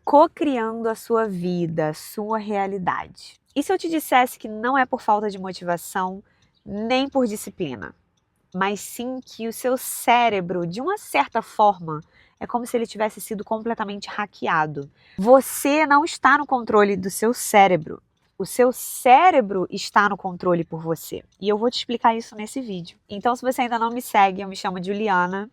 cocriando a sua vida, a sua realidade. E se eu te dissesse que não é por falta de motivação, nem por disciplina, mas sim que o seu cérebro, de uma certa forma, é como se ele tivesse sido completamente hackeado. Você não está no controle do seu cérebro. O seu cérebro está no controle por você. E eu vou te explicar isso nesse vídeo. Então, se você ainda não me segue, eu me chamo Juliana.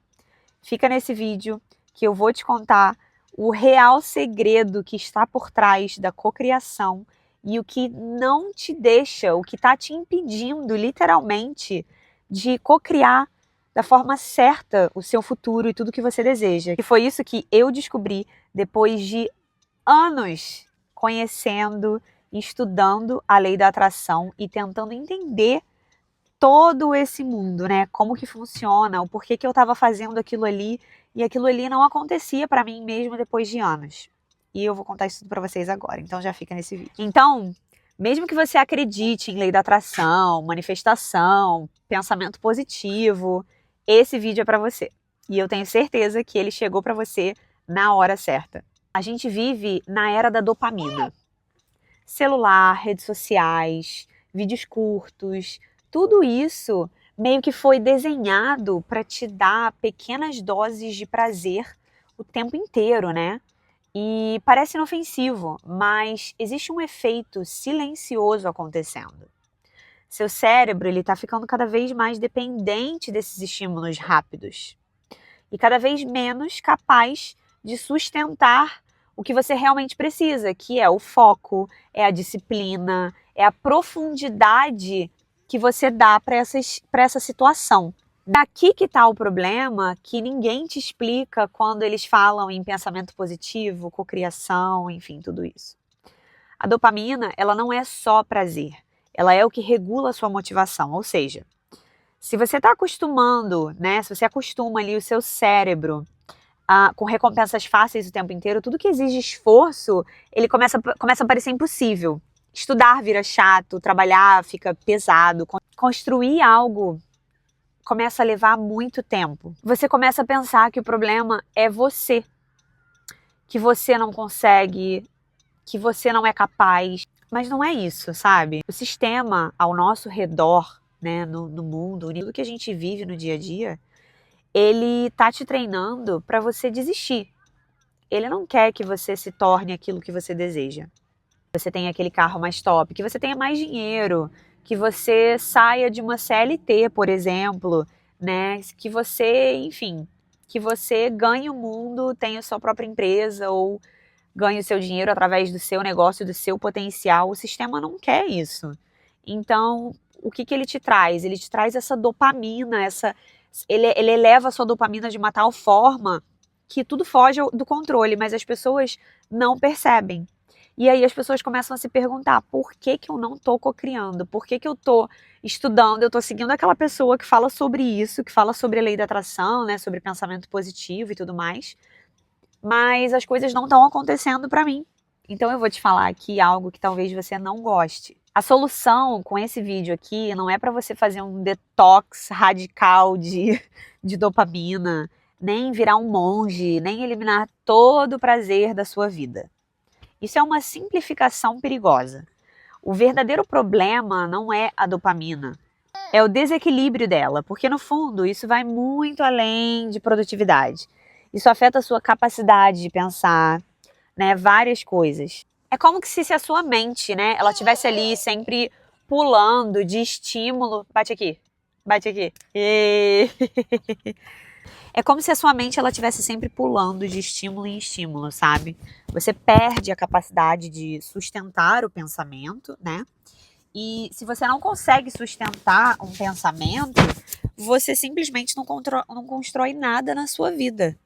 Fica nesse vídeo que eu vou te contar o real segredo que está por trás da cocriação e o que não te deixa, o que está te impedindo, literalmente, de cocriar da forma certa o seu futuro e tudo que você deseja. E foi isso que eu descobri depois de anos conhecendo, estudando a lei da atração e tentando entender todo esse mundo, né? Como que funciona, o porquê que eu estava fazendo aquilo ali e aquilo ali não acontecia para mim mesmo depois de anos. E eu vou contar isso tudo para vocês agora, então já fica nesse vídeo. Então, mesmo que você acredite em lei da atração, manifestação, pensamento positivo, esse vídeo é para você. E eu tenho certeza que ele chegou para você na hora certa. A gente vive na era da dopamina. Celular, redes sociais, vídeos curtos, tudo isso meio que foi desenhado para te dar pequenas doses de prazer o tempo inteiro, né? E parece inofensivo, mas existe um efeito silencioso acontecendo. Seu cérebro ele está ficando cada vez mais dependente desses estímulos rápidos e cada vez menos capaz de sustentar o que você realmente precisa, que é o foco, é a disciplina, é a profundidade que você dá para essa situação. Daqui que está o problema, que ninguém te explica quando eles falam em pensamento positivo, cocriação, enfim, tudo isso. A dopamina, ela não é só prazer, ela é o que regula a sua motivação, ou seja, se você está acostumando, né, se você acostuma ali o seu cérebro com recompensas fáceis o tempo inteiro, tudo que exige esforço, ele começa a parecer impossível. Estudar vira chato, trabalhar fica pesado, construir algo começa a levar muito tempo. Você começa a pensar que o problema é você, que você não consegue, que você não é capaz. Mas não é isso, sabe? O sistema ao nosso redor, né, no mundo, tudo que a gente vive no dia a dia, ele tá te treinando para você desistir. Ele não quer que você se torne aquilo que você deseja. Que você tenha aquele carro mais top, que você tenha mais dinheiro, que você saia de uma CLT, por exemplo, né? Que você, enfim, que você ganhe o mundo, tenha sua própria empresa ou ganhe o seu dinheiro através do seu negócio, do seu potencial. O sistema não quer isso. Então, o que ele te traz? Ele te traz essa dopamina, ele eleva a sua dopamina de uma tal forma que tudo foge do controle, mas as pessoas não percebem. E aí as pessoas começam a se perguntar, por que eu não estou cocriando? Por que eu estou estudando? Eu estou seguindo aquela pessoa que fala sobre isso, que fala sobre a lei da atração, né, sobre pensamento positivo e tudo mais, mas as coisas não estão acontecendo para mim. Então eu vou te falar aqui algo que talvez você não goste. A solução com esse vídeo aqui não é para você fazer um detox radical de dopamina, nem virar um monge, nem eliminar todo o prazer da sua vida. Isso é uma simplificação perigosa. O verdadeiro problema não é a dopamina, é o desequilíbrio dela, porque no fundo isso vai muito além de produtividade. Isso afeta a sua capacidade de pensar, né, várias coisas. É como se a sua mente, né, ela estivesse ali sempre pulando de estímulo. Bate aqui, bate aqui. É como se a sua mente ela estivesse sempre pulando de estímulo em estímulo, sabe? Você perde a capacidade de sustentar o pensamento, né? E se você não consegue sustentar um pensamento, você simplesmente não constrói nada na sua vida.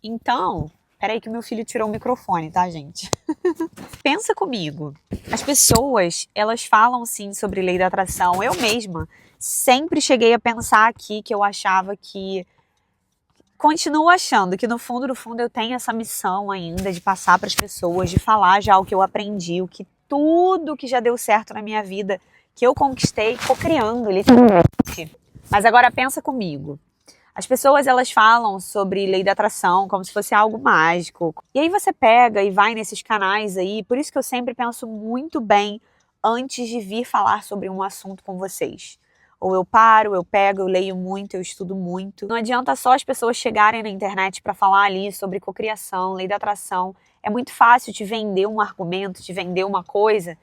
Então, peraí que meu filho tirou o microfone, tá, gente? Pensa comigo. As pessoas, elas falam sim sobre lei da atração. Eu mesma sempre cheguei a pensar aqui que eu achava que... Continuo achando que no fundo eu tenho essa missão ainda de passar para as pessoas, de falar já o que eu aprendi, tudo que já deu certo na minha vida, que eu conquistei, cocriando, literalmente. Mas agora pensa comigo. As pessoas, elas falam sobre lei da atração como se fosse algo mágico. E aí você pega e vai nesses canais aí, por isso que eu sempre penso muito bem antes de vir falar sobre um assunto com vocês. Ou eu paro, eu pego, eu leio muito, eu estudo muito. Não adianta só as pessoas chegarem na internet para falar ali sobre cocriação, lei da atração. É muito fácil te vender um argumento, te vender uma coisa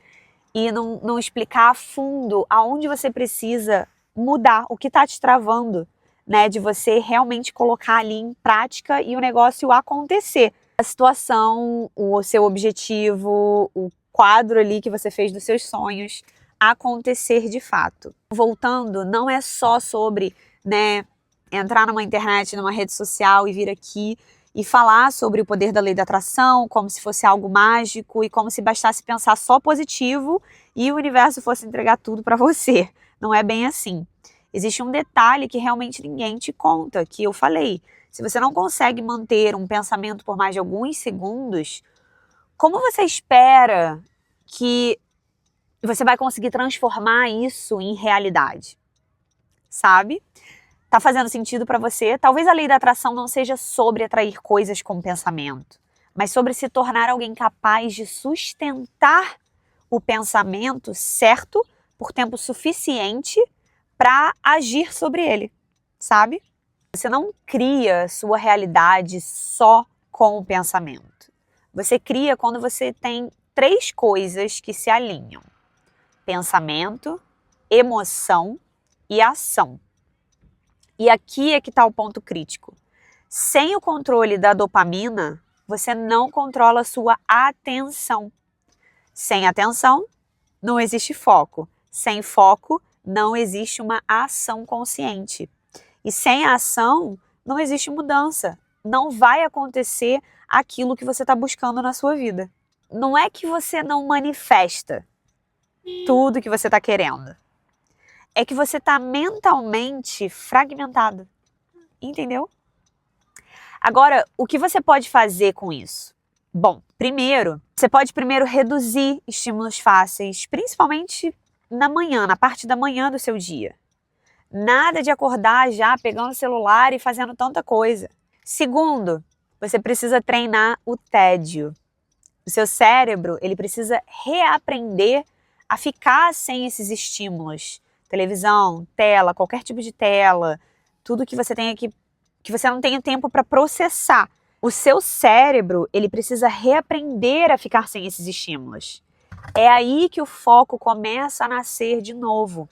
e não explicar a fundo aonde você precisa mudar, o que está te travando, né, de você realmente colocar ali em prática e o negócio acontecer. A situação, o seu objetivo, o quadro ali que você fez dos seus sonhos acontecer de fato. Voltando, não é só sobre, né, entrar numa internet, numa rede social e vir aqui e falar sobre o poder da lei da atração como se fosse algo mágico e como se bastasse pensar só positivo e o universo fosse entregar tudo para você. Não é bem assim. Existe um detalhe que realmente ninguém te conta, que eu falei. Se você não consegue manter um pensamento por mais de alguns segundos, como você espera que você vai conseguir transformar isso em realidade? Sabe? Tá fazendo sentido para você? Talvez a lei da atração não seja sobre atrair coisas com pensamento, mas sobre se tornar alguém capaz de sustentar o pensamento certo por tempo suficiente para agir sobre ele, sabe? Você não cria sua realidade só com o pensamento. Você cria quando você tem 3 coisas que se alinham: pensamento, emoção e ação. E aqui é que está o ponto crítico. Sem o controle da dopamina, você não controla a sua atenção. Sem atenção, não existe foco. Sem foco, não existe uma ação consciente. E sem ação, não existe mudança. Não vai acontecer aquilo que você está buscando na sua vida. Não é que você não manifesta tudo que você está querendo. É que você está mentalmente fragmentado. Entendeu? Agora, o que você pode fazer com isso? Bom, você pode reduzir estímulos fáceis, principalmente na manhã, na parte da manhã do seu dia. Nada de acordar já pegando o celular e fazendo tanta coisa. Segundo, você precisa treinar o tédio. O seu cérebro, ele precisa reaprender a ficar sem esses estímulos. Televisão, tela, qualquer tipo de tela, tudo que você tenha que você não tenha tempo para processar. O seu cérebro, ele precisa reaprender a ficar sem esses estímulos. É aí que o foco começa a nascer de novo,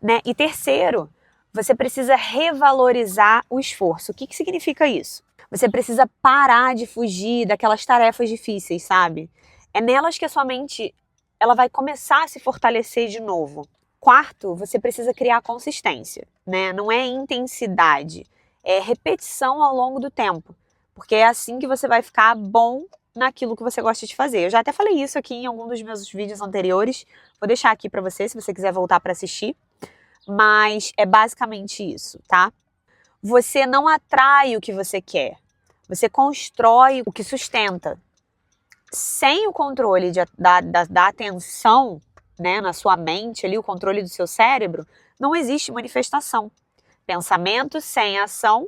né? E terceiro, você precisa revalorizar o esforço. O que significa isso? Você precisa parar de fugir daquelas tarefas difíceis, sabe? É nelas que a sua mente ela vai começar a se fortalecer de novo. Quarto, você precisa criar consistência, né? Não é intensidade, é repetição ao longo do tempo. Porque é assim que você vai ficar bom naquilo que você gosta de fazer. Eu já até falei isso aqui em algum dos meus vídeos anteriores. Vou deixar aqui para você, se você quiser voltar para assistir. Mas é basicamente isso, tá? Você não atrai o que você quer. Você constrói o que sustenta. Sem o controle da atenção, né, na sua mente, ali, o controle do seu cérebro, não existe manifestação. Pensamento sem ação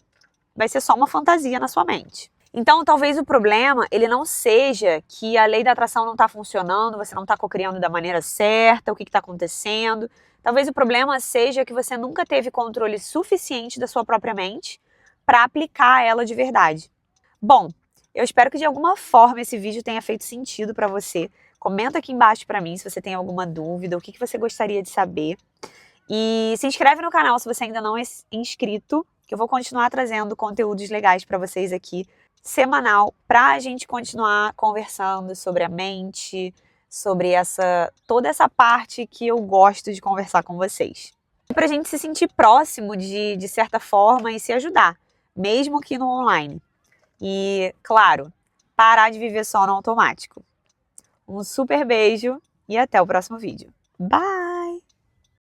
vai ser só uma fantasia na sua mente. Então, talvez o problema, ele não seja que a lei da atração não está funcionando, você não está cocriando da maneira certa, o que está acontecendo. Talvez o problema seja que você nunca teve controle suficiente da sua própria mente para aplicar ela de verdade. Bom, eu espero que de alguma forma esse vídeo tenha feito sentido para você. Comenta aqui embaixo para mim se você tem alguma dúvida, o que você gostaria de saber. E se inscreve no canal se você ainda não é inscrito, que eu vou continuar trazendo conteúdos legais para vocês aqui, semanal, para a gente continuar conversando sobre a mente, sobre toda essa parte que eu gosto de conversar com vocês. Para a gente se sentir próximo de certa forma e se ajudar, mesmo que no online. E, claro, parar de viver só no automático. Um super beijo e até o próximo vídeo. Bye!